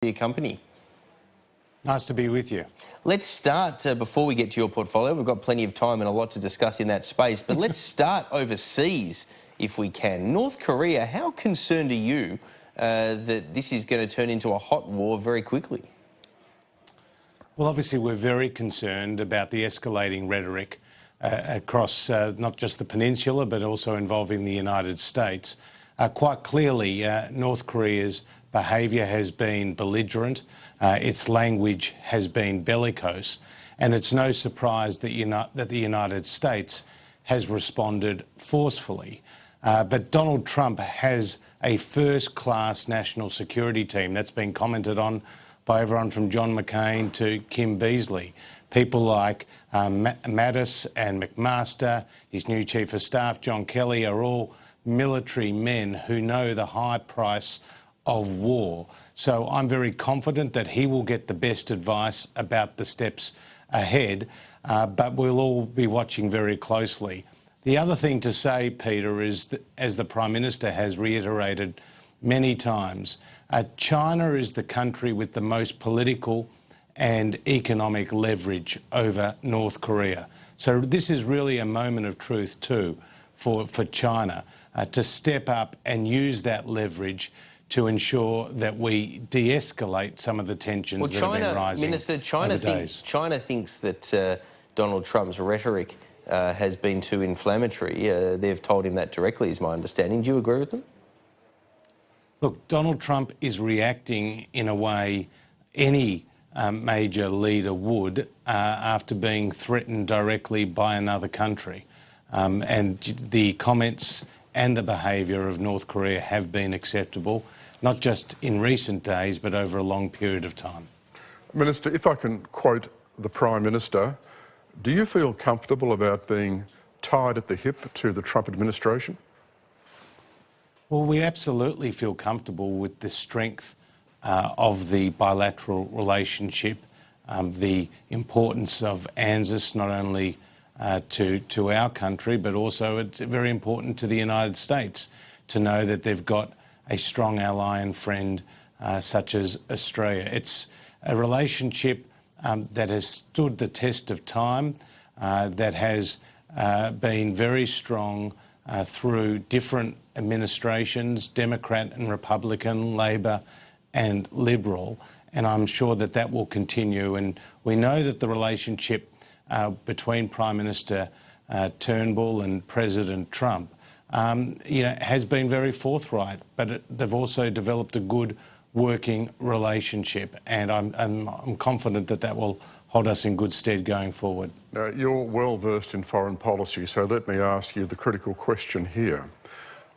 your company. Nice to be with you. Let's start, before we get to your portfolio, we've got plenty of time and a lot to discuss in that space, but let's start overseas if we can. North Korea, how concerned are you that this is going to turn into a hot war very quickly? Well, obviously we're very concerned about the escalating rhetoric across not just the peninsula but also involving the United States. Quite clearly, North Korea's behaviour has been belligerent, its language has been bellicose, and it's no surprise that the United States has responded forcefully. But Donald Trump has a first-class national security team. That's been commented on by everyone from John McCain to Kim Beazley. People like Mattis and McMaster, his new Chief of Staff, John Kelly, are all military men who know the high price of war. So I'm very confident that he will get the best advice about the steps ahead, but we'll all be watching very closely. The other thing to say, Peter, is that, as the Prime Minister has reiterated many times, China is the country with the most political and economic leverage over North Korea. So this is really a moment of truth too for China to step up and use that leverage to ensure that we de-escalate some of the tensions that have been rising Minister, China thinks that Donald Trump's rhetoric has been too inflammatory. They've told him that directly, is my understanding. Do you agree with them? Look, Donald Trump is reacting in a way any major leader would after being threatened directly by another country. And the comments and the behaviour of North Korea have been acceptable, not just in recent days, but over a long period of time. Minister, if I can quote the Prime Minister, do you feel comfortable about being tied at the hip to the Trump administration? Well, we absolutely feel comfortable with the strength of the bilateral relationship, the importance of ANZUS not only to our country, but also it's very important to the United States to know that they've got a strong ally and friend such as Australia. It's a relationship that has stood the test of time, that has been very strong through different administrations, Democrat and Republican, Labor and Liberal, and I'm sure that that will continue. And we know that the relationship between Prime Minister Turnbull and President Trump has been very forthright, but they've also developed a good working relationship, and I'm confident that that will hold us in good stead going forward. Now, you're well versed in foreign policy, so let me ask you the critical question here.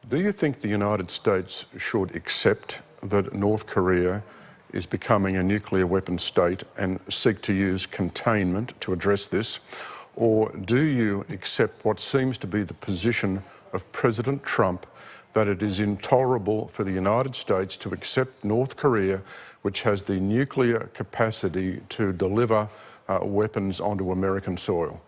Do you think the United States should accept that North Korea is becoming a nuclear weapon state and seek to use containment to address this? Or do you accept what seems to be the position of President Trump, that it is intolerable for the United States to accept North Korea, which has the nuclear capacity to deliver weapons onto American soil?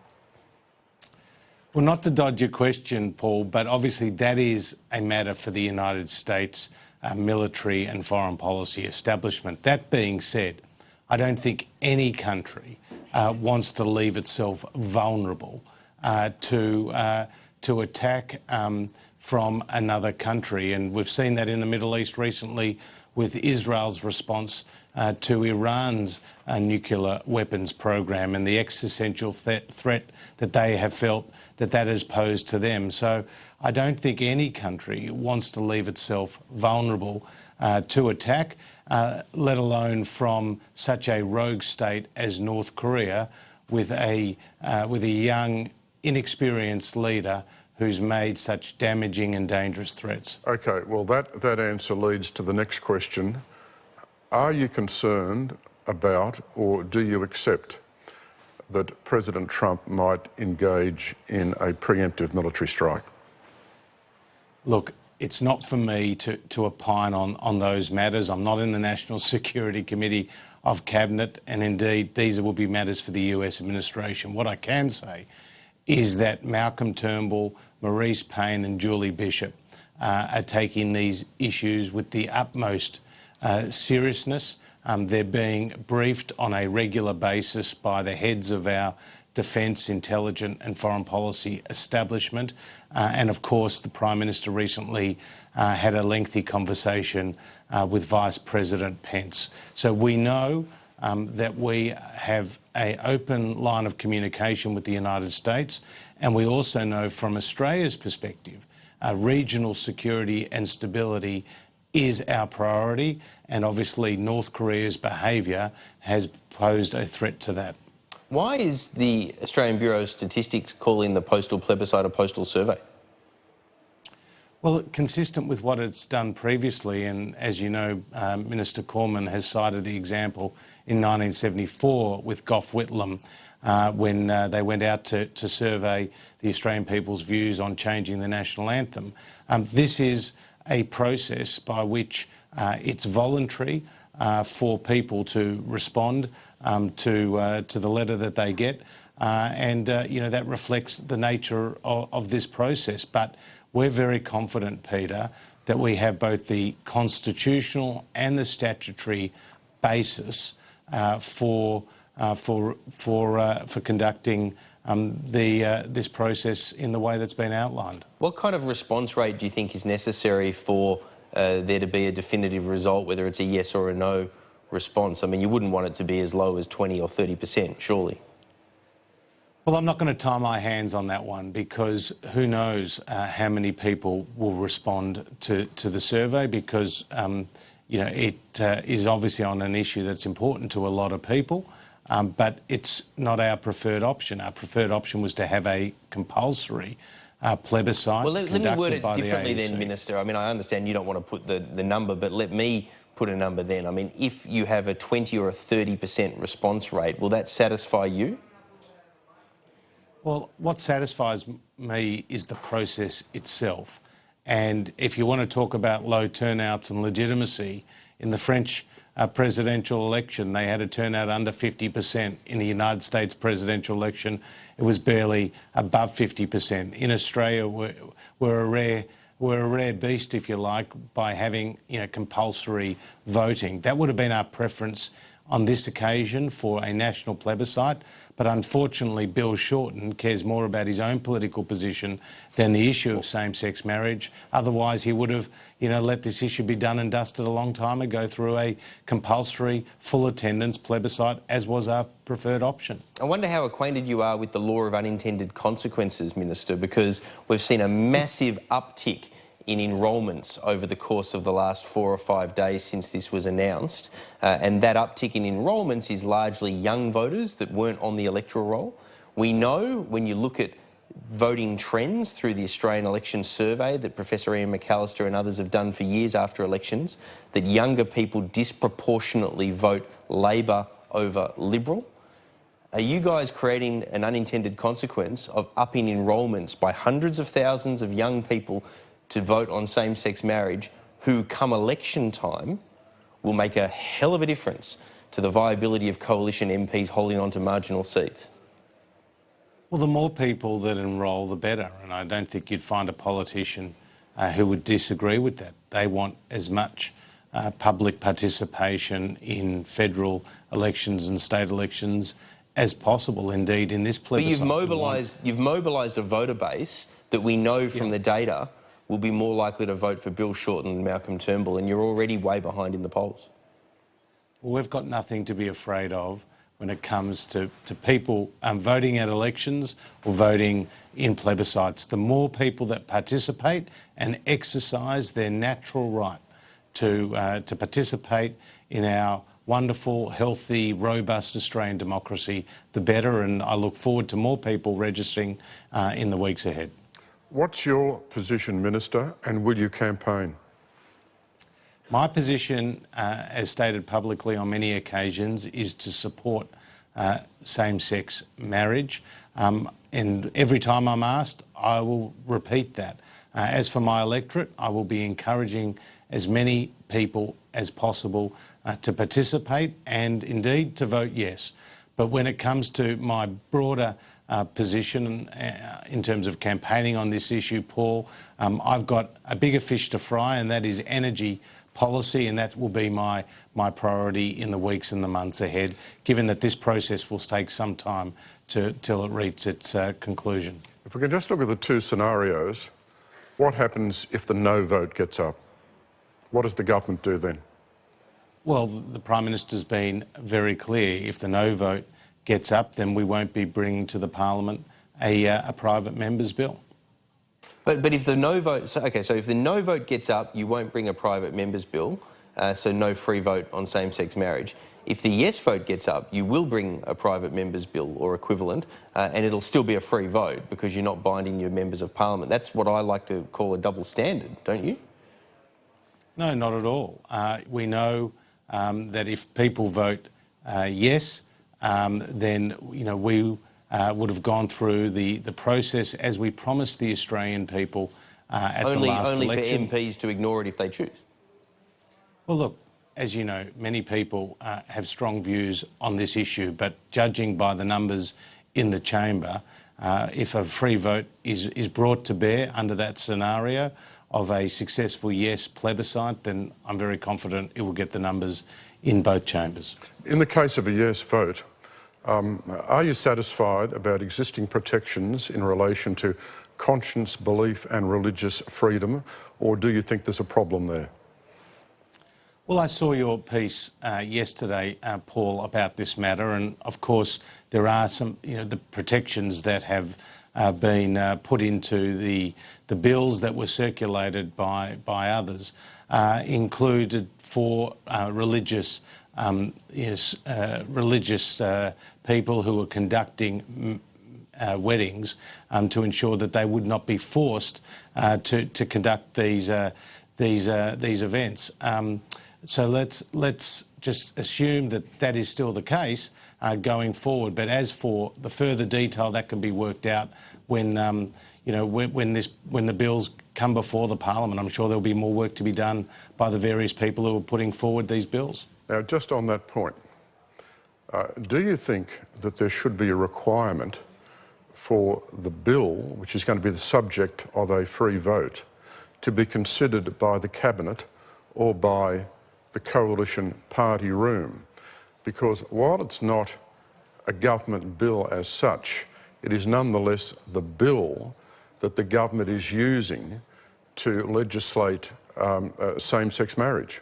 Well, not to dodge your question, Paul, but obviously that is a matter for the United States military and foreign policy establishment. That being said, I don't think any country wants to leave itself vulnerable to attack from another country. And we've seen that in the Middle East recently with Israel's response to Iran's nuclear weapons program and the existential threat that they have felt that has posed to them. So I don't think any country wants to leave itself vulnerable to attack, let alone from such a rogue state as North Korea, with a young, inexperienced leader who's made such damaging and dangerous threats. Okay, well that answer leads to the next question. Are you concerned about, or do you accept, that President Trump might engage in a preemptive military strike? Look, it's not for me to opine on those matters. I'm not in the National Security Committee of Cabinet, and indeed these will be matters for the US administration. What I can say is that Malcolm Turnbull, Maurice Payne and Julie Bishop are taking these issues with the utmost seriousness. They're being briefed on a regular basis by the heads of our defence, intelligence and foreign policy establishment. And of course, the Prime Minister recently had a lengthy conversation with Vice President Pence. So we know that we have an open line of communication with the United States, and we also know from Australia's perspective, regional security and stability is our priority, and obviously North Korea's behaviour has posed a threat to that. Why is the Australian Bureau of Statistics calling the postal plebiscite a postal survey? Well, consistent with what it's done previously, and as you know, Minister Cormann has cited the example in 1974 with Gough Whitlam when they went out to survey the Australian people's views on changing the national anthem. This is a process by which it's voluntary for people to respond to the letter that they get, and you know, that reflects the nature of this process. But we're very confident, Peter, that we have both the constitutional and the statutory basis for conducting this process in the way that's been outlined. What kind of response rate do you think is necessary for there to be a definitive result, whether it's a yes or a no response? I mean, you wouldn't want it to be as low as 20 or 30%, surely. Well, I'm not going to tie my hands on that one, because who knows how many people will respond to the survey, because you know, it is obviously on an issue that's important to a lot of people, but it's not our preferred option. Our preferred option was to have a compulsory plebiscite. Well, let me word it differently then, Minister. I mean, I understand you don't want to put the number, but let me put a number then. I mean, if you have a 20 or a 30% response rate, will that satisfy you? Well, what satisfies me is the process itself. And if you want to talk about low turnouts and legitimacy, in the French presidential election, they had a turnout under 50%. In the United States presidential election, it was barely above 50%. In Australia, we're a rare beast, if you like, by having, you know, compulsory voting. That would have been our preference on this occasion for a national plebiscite, but unfortunately Bill Shorten cares more about his own political position than the issue of same-sex marriage. Otherwise he would have, you know, let this issue be done and dusted a long time ago through a compulsory full attendance plebiscite, as was our preferred option. I wonder how acquainted you are with the law of unintended consequences, Minister, because we've seen a massive uptick in enrolments over the course of the last 4 or 5 days since this was announced. And that uptick in enrolments is largely young voters that weren't on the electoral roll. We know when you look at voting trends through the Australian Election Survey that Professor Ian McAllister and others have done for years after elections, that younger people disproportionately vote Labor over Liberal. Are you guys creating an unintended consequence of upping enrolments by hundreds of thousands of young people to vote on same-sex marriage, who come election time will make a hell of a difference to the viability of coalition MPs holding on to marginal seats? Well, the more people that enrol, the better, and I don't think you'd find a politician who would disagree with that. They want as much public participation in federal elections and state elections as possible. Indeed, in this plebiscite, but you've mobilised a voter base that we know from the data will be more likely to vote for Bill Shorten and Malcolm Turnbull, and you're already way behind in the polls. Well, we've got nothing to be afraid of when it comes to people voting at elections or voting in plebiscites. The more people that participate and exercise their natural right to participate in our wonderful, healthy, robust Australian democracy, the better, and I look forward to more people registering in the weeks ahead. What's your position, Minister, and will you campaign? My position, as stated publicly on many occasions, is to support same-sex marriage. And every time I'm asked, I will repeat that. As for my electorate, I will be encouraging as many people as possible to participate and indeed to vote yes. But when it comes to my broader position in terms of campaigning on this issue, Paul, I've got a bigger fish to fry, and that is energy policy, and that will be my priority in the weeks and the months ahead, given that this process will take some time till it reaches its conclusion. If we can just look at the two scenarios, what happens if the no vote gets up? What does the government do then? Well, the Prime Minister's been very clear. If the no vote gets up, then we won't be bringing to the Parliament a private member's bill. But if the no vote, so if the no vote gets up, you won't bring a private member's bill, so no free vote on same-sex marriage. If the yes vote gets up, you will bring a private member's bill or equivalent, and it'll still be a free vote because you're not binding your members of Parliament. That's what I like to call a double standard, don't you? No, not at all. We know that if people vote yes, then we would have gone through the process as we promised the Australian people at the last election. Only for MPs to ignore it if they choose? Well, look, as you know, many people have strong views on this issue, but judging by the numbers in the chamber, if a free vote is brought to bear under that scenario of a successful yes plebiscite, then I'm very confident it will get the numbers in both chambers. In the case of a yes vote, are you satisfied about existing protections in relation to conscience, belief and religious freedom, or do you think there's a problem there? Well, I saw your piece yesterday, Paul, about this matter, and of course there are some, the protections that have been put into the bills that were circulated by others, included for religious people who are conducting weddings to ensure that they would not be forced to conduct these events. So let's just assume that is still the case going forward. But as for the further detail, that can be worked out when when the bills come before the Parliament. I'm sure there'll be more work to be done by the various people who are putting forward these bills. Now, just on that point, do you think that there should be a requirement for the bill, which is going to be the subject of a free vote, to be considered by the Cabinet or by the coalition party room? Because while it's not a government bill as such, it is nonetheless the bill that the government is using to legislate same-sex marriage.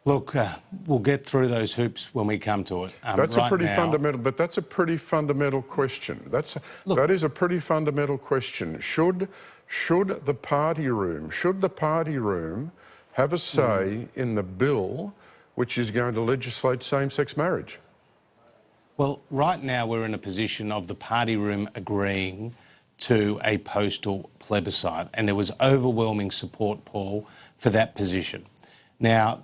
Look, we'll get through those hoops when we come to it. That's right a pretty now, fundamental, but that's a pretty fundamental question. That is a pretty fundamental question. Should the party room have a say in the bill which is going to legislate same-sex marriage? Well, right now we're in a position of the party room agreeing to a postal plebiscite, and there was overwhelming support, Paul, for that position. Now,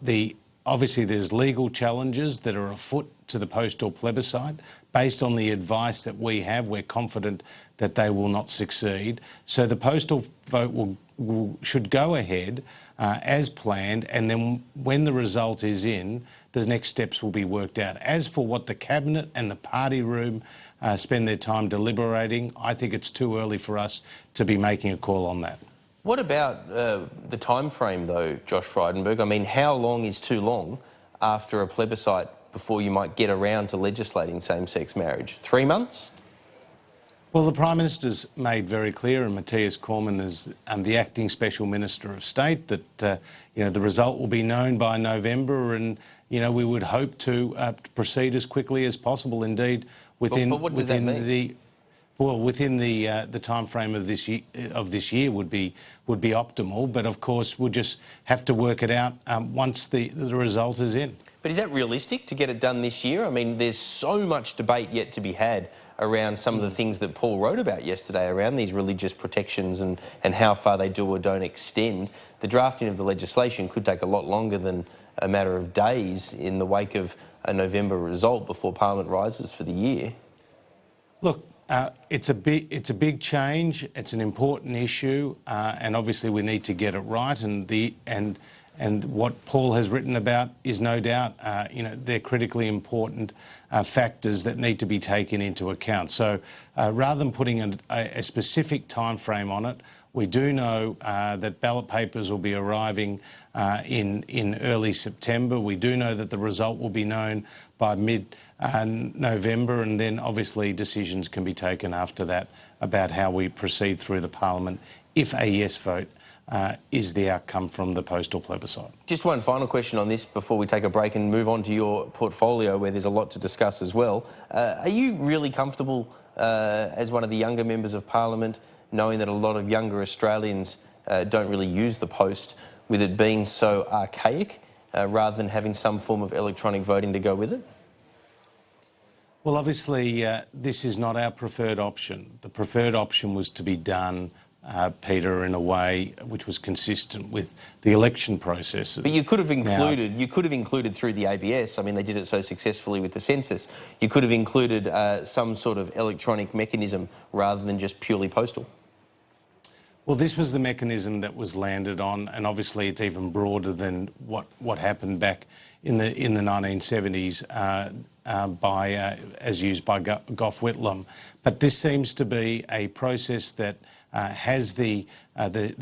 obviously there's legal challenges that are afoot to the postal plebiscite. Based on the advice that we have, we're confident that they will not succeed. So the postal vote should go ahead as planned, and then when the result is in, the next steps will be worked out. As for what the Cabinet and the party room spend their time deliberating, I think it's too early for us to be making a call on that. What about the time frame, though, Josh Frydenberg? I mean, how long is too long after a plebiscite before you might get around to legislating same-sex marriage? 3 months? Well, the Prime Minister's made very clear, and Matthias Cormann is the Acting Special Minister of State, that the result will be known by November, and we would hope to proceed as quickly as possible. Indeed, within but what does that mean? Within the time frame of this year would be optimal. But of course, we'll just have to work it out once the result is in. But is that realistic to get it done this year? I mean, there's so much debate yet to be had around some of the things that Paul wrote about yesterday around these religious protections and how far they do or don't extend. The drafting of the legislation could take a lot longer than a matter of days in the wake of a November result before Parliament rises for the year. Look, it's a big change. It's an important issue, and obviously we need to get it right. And what Paul has written about is no doubt, they're critically important factors that need to be taken into account. So rather than putting a specific time frame on it, We do know that ballot papers will be arriving in early September. We do know that the result will be known by mid-November, and then obviously decisions can be taken after that about how we proceed through the parliament if a yes vote is the outcome from the postal plebiscite. Just one final question on this before we take a break and move on to your portfolio, where there's a lot to discuss as well. Are you really comfortable as one of the younger members of parliament, knowing that a lot of younger Australians don't really use the post, with it being so archaic, rather than having some form of electronic voting to go with it? Well, obviously, this is not our preferred option. The preferred option was to be done, Peter, in a way which was consistent with the election processes. But you could have included through the ABS. I mean, they did it so successfully with the census. You could have included some sort of electronic mechanism rather than just purely postal. Well, this was the mechanism that was landed on, and obviously it's even broader than what happened back in the 1970s as used by Gough Whitlam. But this seems to be a process that has the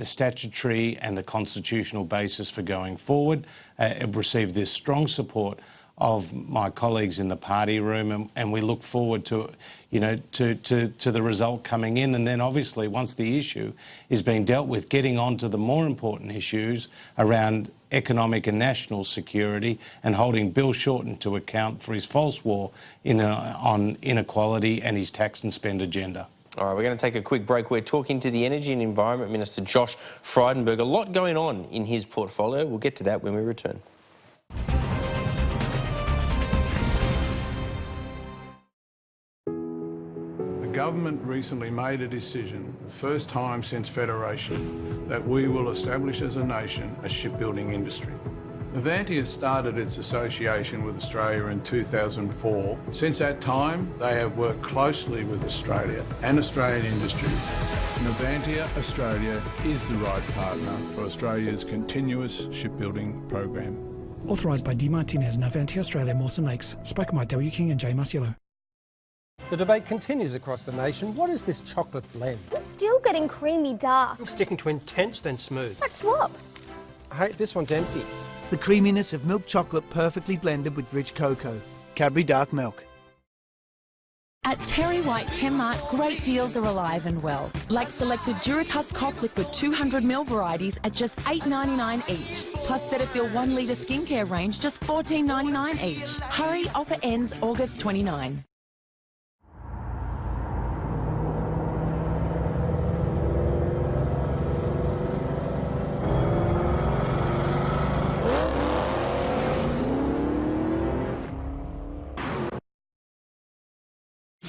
statutory and the constitutional basis for going forward. It received this strong support of my colleagues in the party room, and we look forward to, to the result coming in. And then obviously once the issue is being dealt with, getting on to the more important issues around economic and national security, and holding Bill Shorten to account for his false war on inequality and his tax and spend agenda. All right, we're going to take a quick break. We're talking to the Energy and Environment Minister, Josh Frydenberg. A lot going on in his portfolio. We'll get to that when we return. The government recently made a decision, first time since Federation, that we will establish as a nation a shipbuilding industry. Navantia started its association with Australia in 2004. Since that time, they have worked closely with Australia and Australian industry. Navantia Australia is the right partner for Australia's continuous shipbuilding program. Authorised by D. Martinez, Navantia Australia, Mawson Lakes. Spoken by W. King and J. Marciello. The debate continues across the nation. What is this chocolate blend? I'm still getting creamy dark. I'm sticking to intense then smooth. Let's swap. Hey, this one's empty. The creaminess of milk chocolate perfectly blended with rich cocoa. Cadbury Dark Milk. At Terry White Chemmart, great deals are alive and well. Like selected Duratusk Cough Liquid 200ml varieties at just $8.99 each. Plus Cetaphil 1 litre skincare range just $14.99 each. Hurry, offer ends August 29.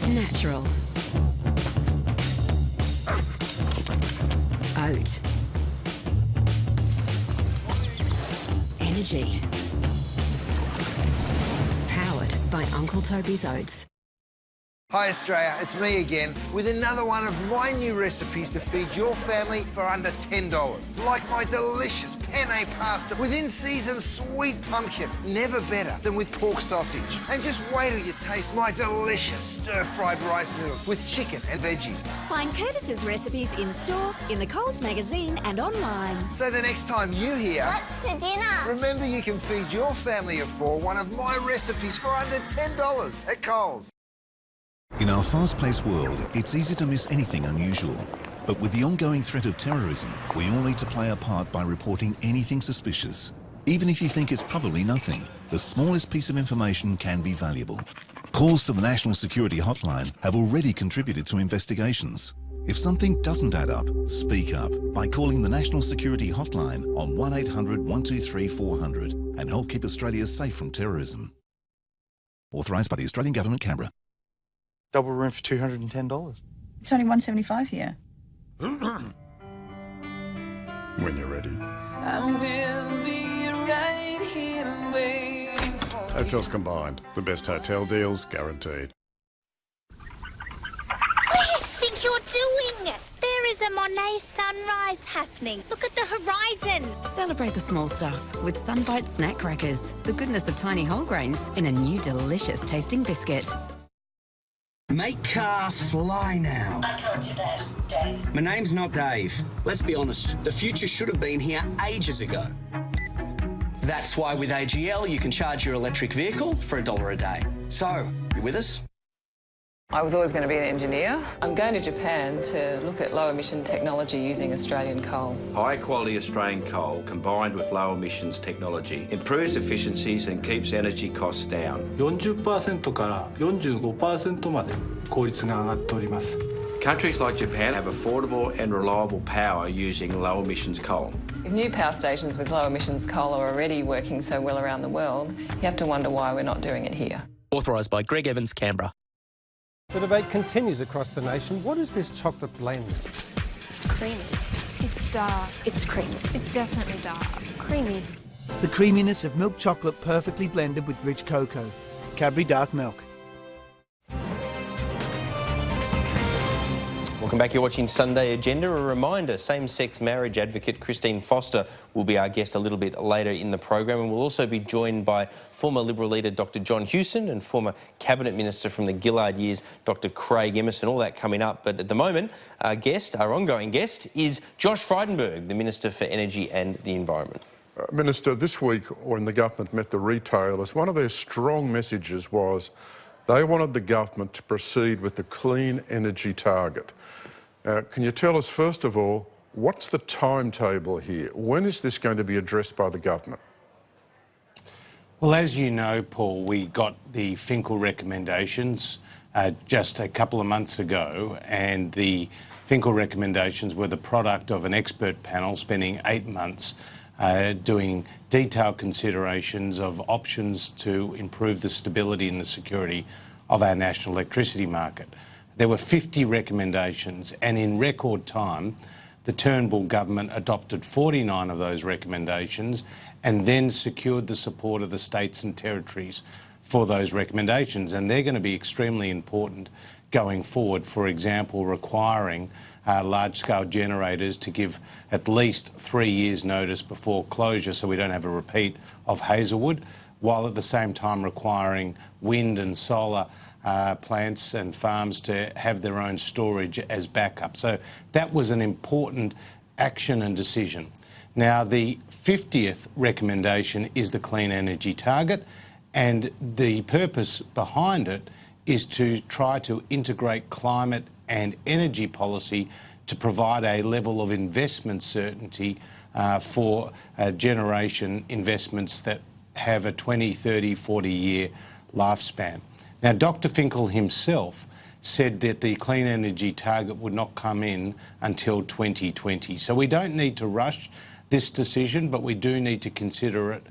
Natural. Oat. Energy. Powered by Uncle Toby's Oats. Hi Australia, it's me again with another one of my new recipes to feed your family for under $10. Like my delicious penne pasta with in-season sweet pumpkin. Never better than with pork sausage. And just wait till you taste my delicious stir-fried rice noodles with chicken and veggies. Find Curtis's recipes in store, in the Coles magazine and online. So the next time you hear, What's for dinner? remember you can feed your family of four one of my recipes for under $10 at Coles. In our fast-paced world, it's easy to miss anything unusual. But with the ongoing threat of terrorism, we all need to play our part by reporting anything suspicious. Even if you think it's probably nothing, the smallest piece of information can be valuable. Calls to the National Security Hotline have already contributed to investigations. If something doesn't add up, speak up by calling the National Security Hotline on 1800 123 400 and help keep Australia safe from terrorism. Authorised by the Australian Government, Canberra. Double room for $210. It's only $175 here. When you're ready. I will be right here waiting for Hotels Combined. The best hotel deals guaranteed. What do you think you're doing? There is a Monet sunrise happening. Look at the horizon. Celebrate the small stuff with Sunbite Snack Crackers. The goodness of tiny whole grains in a new delicious tasting biscuit. Make car fly now. I can't do that, Dave. My name's not Dave. Let's be honest, the future should have been here ages ago. That's why with AGL you can charge your electric vehicle for $1 a day. So, you with us? I was always going to be an engineer. I'm going to Japan to look at low emission technology using Australian coal. High quality Australian coal combined with low emissions technology improves efficiencies and keeps energy costs down. 40% から 45% まで効率が上がっております。 Countries like Japan have affordable and reliable power using low emissions coal. If new power stations with low emissions coal are already working so well around the world, you have to wonder why we're not doing it here. Authorised by Greg Evans, Canberra. The debate continues across the nation. What is this chocolate blend? It's creamy. It's dark. It's creamy. It's definitely dark. Creamy. The creaminess of milk chocolate perfectly blended with rich cocoa. Cadbury Dark Milk. Welcome back. You're watching Sunday Agenda. A reminder, same-sex marriage advocate Christine Foster will be our guest a little bit later in the program, and we'll also be joined by former Liberal leader Dr John Hewson and former Cabinet Minister from the Gillard years, Dr Craig Emerson, all that coming up. But at the moment, our ongoing guest, is Josh Frydenberg, the Minister for Energy and the Environment. Minister, this week when the government met the retailers, one of their strong messages was they wanted the government to proceed with the clean energy target. Can you tell us, first of all, what's the timetable here? When is this going to be addressed by the government? Well, as you know, Paul, we got the Finkel recommendations just a couple of months ago, and the Finkel recommendations were the product of an expert panel spending 8 months doing detailed considerations of options to improve the stability and the security of our national electricity market. There were 50 recommendations, and in record time, the Turnbull government adopted 49 of those recommendations and then secured the support of the states and territories for those recommendations. And they're going to be extremely important going forward, for example, requiring large-scale generators to give at least 3 years' notice before closure so we don't have a repeat of Hazelwood, while at the same time requiring wind and solar plants and farms to have their own storage as backup. So that was an important action and decision. Now, the 50th recommendation is the clean energy target, and the purpose behind it is to try to integrate climate and energy policy to provide a level of investment certainty for generation investments that have a 20, 30, 40-year lifespan. Now, Dr Finkel himself said that the clean energy target would not come in until 2020. So we don't need to rush this decision, but we do need to consider it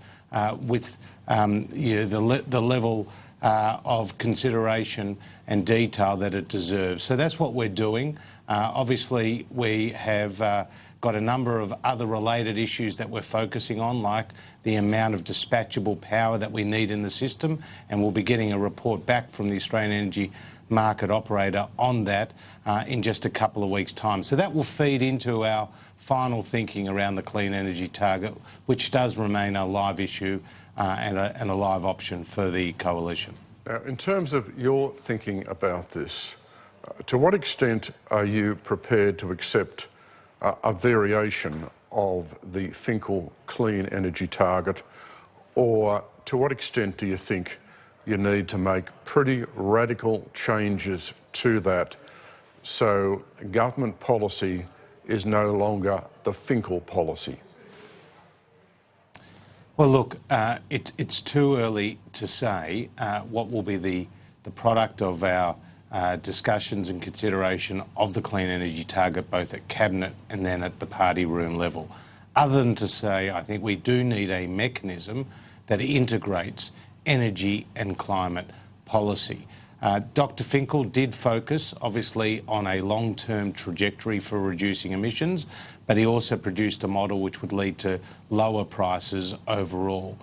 with the level of consideration and detail that it deserves. So that's what we're doing. Obviously, we have got a number of other related issues that we're focusing on, like the amount of dispatchable power that we need in the system, and we'll be getting a report back from the Australian Energy Market Operator on that in just a couple of weeks' time. So that will feed into our final thinking around the clean energy target, which does remain a live issue and a live option for the coalition. Now, in terms of your thinking about this, to what extent are you prepared to accept a variation of the Finkel clean energy target, or to what extent do you think you need to make pretty radical changes to that so government policy is no longer the Finkel policy? Well, look, it's too early to say what will be the product of our discussions and consideration of the clean energy target, both at Cabinet and then at the party room level. Other than to say, I think we do need a mechanism that integrates energy and climate policy. Dr Finkel did focus, obviously, on a long-term trajectory for reducing emissions, but he also produced a model which would lead to lower prices overall.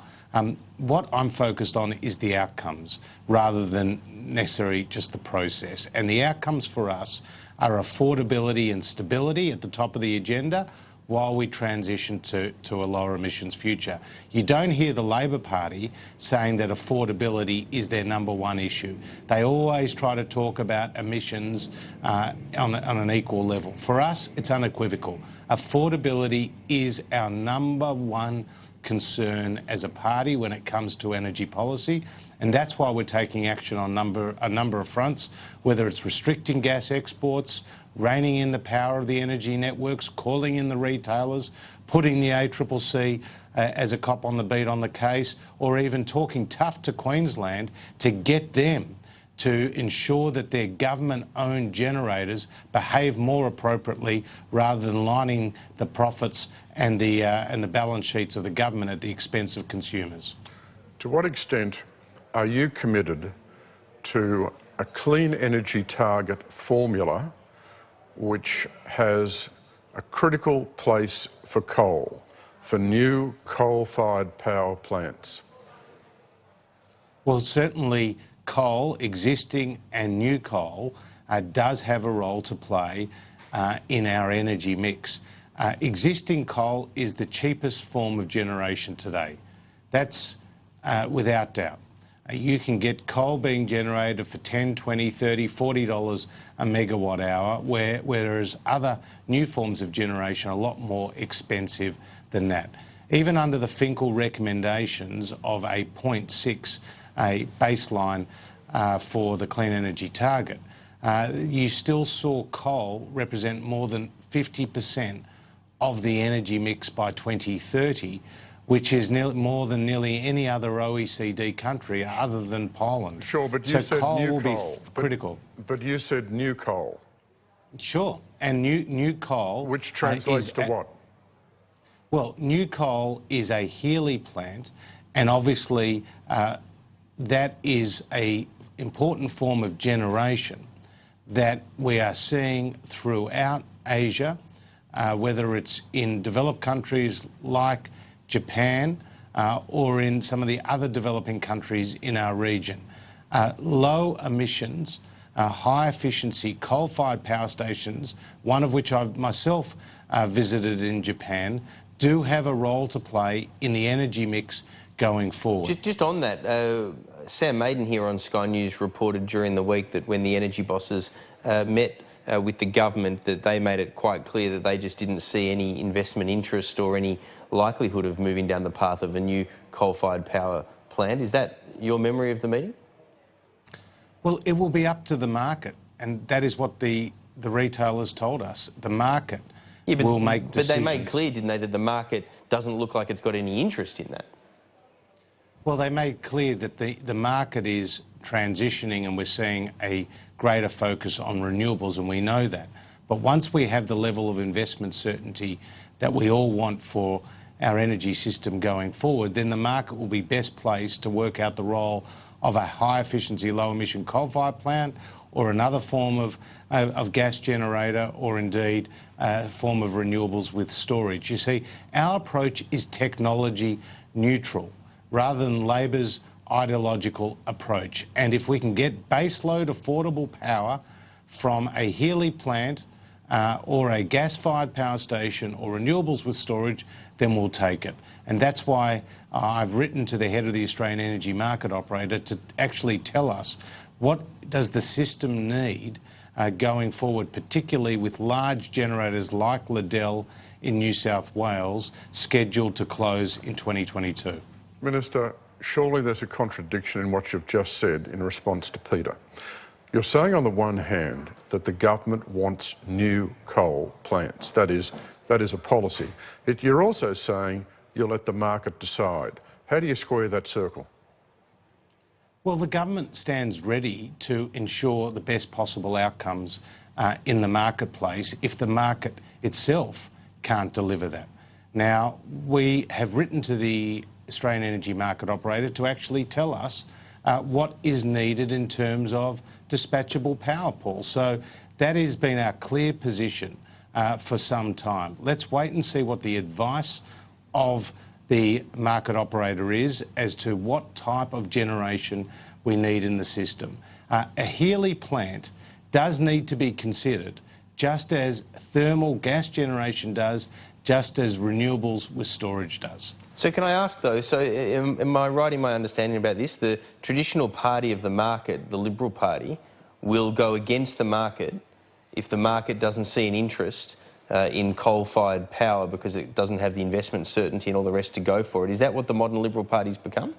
What I'm focused on is the outcomes rather than necessarily just the process. And the outcomes for us are affordability and stability at the top of the agenda, while we transition to a lower emissions future. You don't hear the Labor Party saying that affordability is their #1 issue. They always try to talk about emissions on an equal level. For us, it's unequivocal. Affordability is our #1 concern as a party when it comes to energy policy, and that's why we're taking action on a number of fronts, whether it's restricting gas exports, reining in the power of the energy networks, calling in the retailers, putting the ACCC as a cop on the beat on the case, or even talking tough to Queensland to get them to ensure that their government-owned generators behave more appropriately rather than lining the profits and the balance sheets of the government at the expense of consumers. To what extent are you committed to a clean energy target formula which has a critical place for coal, for new coal-fired power plants? Well, certainly coal, existing and new coal, does have a role to play in our energy mix. Existing coal is the cheapest form of generation today. That's without doubt. You can get coal being generated for $10, $20, $30, $40 a megawatt hour, whereas other new forms of generation are a lot more expensive than that. Even under the Finkel recommendations of a 0.6, a baseline for the clean energy target, you still saw coal represent more than 50% of the energy mix by 2030, which is more than nearly any other OECD country other than Poland. Sure, but you said coal new will coal. be critical. But you said new coal. Sure, and new coal... Which translates to what? Well, new coal is a Healy plant, and obviously that is an important form of generation that we are seeing throughout Asia, whether it's in developed countries like Japan or in some of the other developing countries in our region. Low emissions, high efficiency coal-fired power stations, one of which I've myself visited in Japan, do have a role to play in the energy mix going forward. Just on that, Sam Maiden here on Sky News reported during the week that when the energy bosses met with the government, that they made it quite clear that they just didn't see any investment interest or any likelihood of moving down the path of a new coal-fired power plant. Is that your memory of the meeting? Well, it will be up to the market, and that is what the retailers told us. The market will make decisions. But they made clear, didn't they, that the market doesn't look like it's got any interest in that? Well, they made clear that the market is transitioning and we're seeing a greater focus on renewables, and we know that. But once we have the level of investment certainty that we all want for our energy system going forward, then the market will be best placed to work out the role of a high-efficiency, low-emission coal-fired plant or another form of gas generator, or indeed a form of renewables with storage. You see, our approach is technology neutral rather than Labor's ideological approach. And if we can get baseload affordable power from a Healy plant or a gas-fired power station or renewables with storage, then we'll take it. And that's why I've written to the head of the Australian Energy Market Operator to actually tell us what does the system need going forward, particularly with large generators like Liddell in New South Wales scheduled to close in 2022. Minister, surely there's a contradiction in what you've just said in response to Peter. You're saying on the one hand that the government wants new coal plants. That is a policy. Yet you're also saying you'll let the market decide. How do you square that circle? Well, the government stands ready to ensure the best possible outcomes in the marketplace if the market itself can't deliver that. Now, we have written to the Australian Energy Market Operator to actually tell us what is needed in terms of dispatchable power pools. So that has been our clear position for some time. Let's wait and see what the advice of the market operator is as to what type of generation we need in the system. A Healy plant does need to be considered, just as thermal gas generation does just as renewables with storage does. So can I ask though, so am I right in my understanding about this? The traditional party of the market, the Liberal Party, will go against the market if the market doesn't see an interest in coal-fired power because it doesn't have the investment certainty and all the rest to go for it. Is that what the modern Liberal Party's become?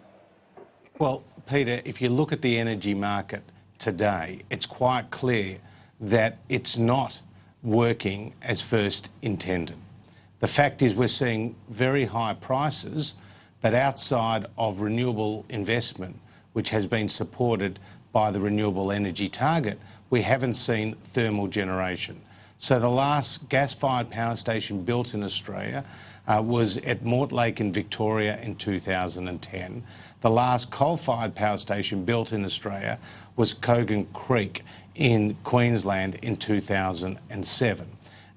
Well, Peter, if you look at the energy market today, it's quite clear that it's not working as first intended. The fact is we're seeing very high prices, but outside of renewable investment, which has been supported by the renewable energy target, we haven't seen thermal generation. So the last gas-fired power station built in Australia was at Mortlake in Victoria in 2010. The last coal-fired power station built in Australia was Cogan Creek in Queensland in 2007.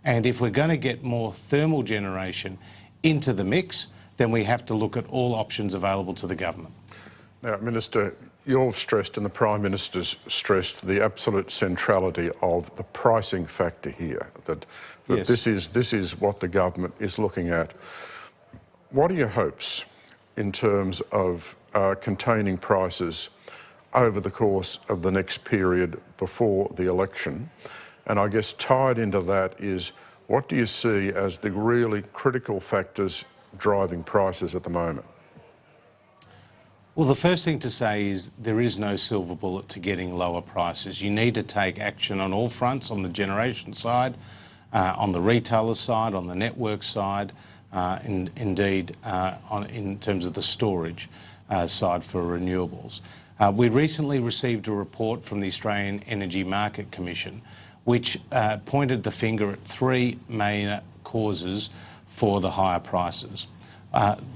And if we're going to get more thermal generation into the mix, then we have to look at all options available to the government. Now, Minister, you've stressed and the Prime Minister's stressed the absolute centrality of the pricing factor here, that Yes. this is what the government is looking at. What are your hopes in terms of containing prices over the course of the next period before the election? And I guess tied into that is, what do you see as the really critical factors driving prices at the moment? Well, the first thing to say is there is no silver bullet to getting lower prices. You need to take action on all fronts, on the generation side, on the retailer side, on the network side, indeed in terms of the storage side for renewables. We recently received a report from the Australian Energy Market Commission which pointed the finger at three main causes for the higher prices.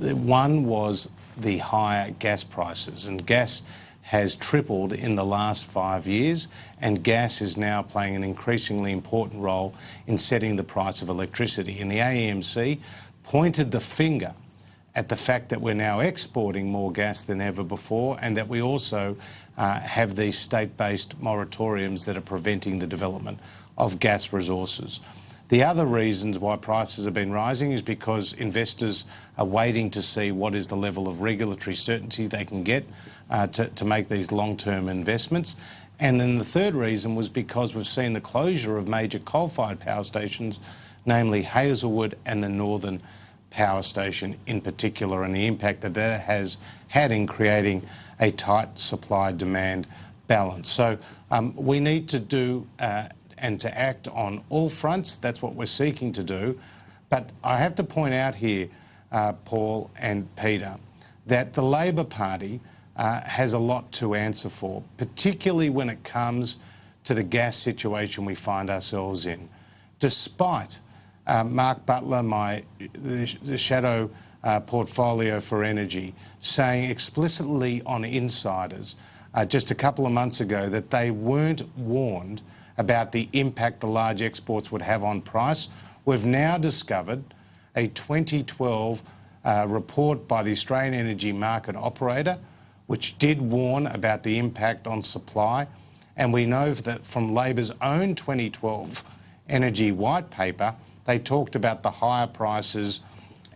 One was the higher gas prices, and gas has tripled in the last 5 years, and gas is now playing an increasingly important role in setting the price of electricity. And the AEMC pointed the finger at the fact that we're now exporting more gas than ever before, and that we also have these state-based moratoriums that are preventing the development of gas resources. The other reasons why prices have been rising is because investors are waiting to see what is the level of regulatory certainty they can get to make these long-term investments. And then the third reason was because we've seen the closure of major coal-fired power stations, namely Hazelwood and the Northern Power Station in particular, and the impact that that has had in creating a tight supply-demand balance. So we need to do and to act on all fronts. That's what we're seeking to do. But I have to point out here, Paul and Peter, that the Labor Party has a lot to answer for, particularly when it comes to the gas situation we find ourselves in. Despite Mark Butler, the shadow portfolio for energy, saying explicitly on Insiders just a couple of months ago that they weren't warned about the impact the large exports would have on price, we've now discovered a 2012 report by the Australian Energy Market Operator which did warn about the impact on supply, and we know that from Labor's own 2012 energy white paper, they talked about the higher prices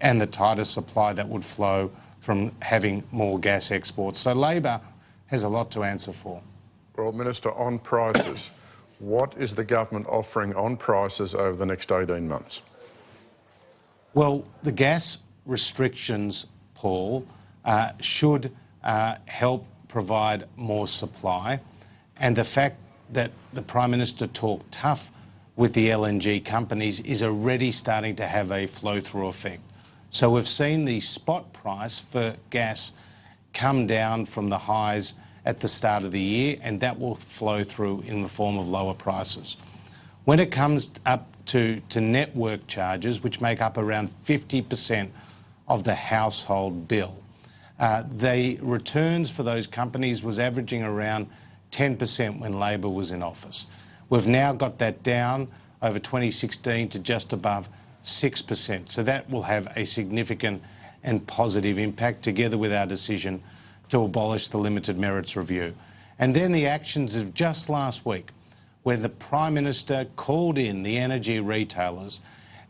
and the tighter supply that would flow from having more gas exports. So Labor has a lot to answer for. Well, Minister, on prices, what is the government offering on prices over the next 18 months? Well, the gas restrictions, Paul, should help provide more supply, and the fact that the Prime Minister talked tough with the LNG companies is already starting to have a flow-through effect. So we've seen the spot price for gas come down from the highs at the start of the year, and that will flow through in the form of lower prices. When it comes up to network charges, which make up around 50% of the household bill, the returns for those companies was averaging around 10% when Labor was in office. We've now got that down over 2016 to just above 6%. So that will have a significant and positive impact, together with our decision to abolish the limited merits review. And then the actions of just last week, where the Prime Minister called in the energy retailers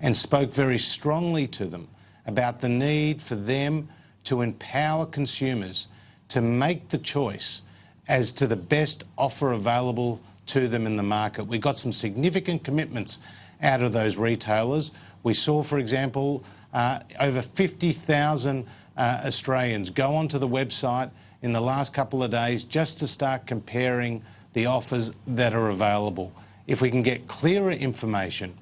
and spoke very strongly to them about the need for them to empower consumers to make the choice as to the best offer available to them in the market. We got some significant commitments out of those retailers. We saw, for example, over 50,000 Australians go onto the website in the last couple of days just to start comparing the offers that are available. If we can get clearer information,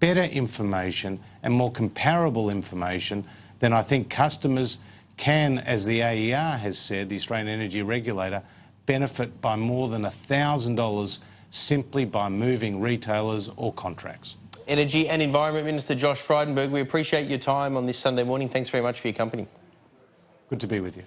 better information and more comparable information, then I think customers can, as the AER has said, the Australian Energy Regulator, benefit by more than $1,000 simply by moving retailers or contracts. Energy and Environment Minister Josh Frydenberg, we appreciate your time on this Sunday morning. Thanks very much for your company. Good to be with you.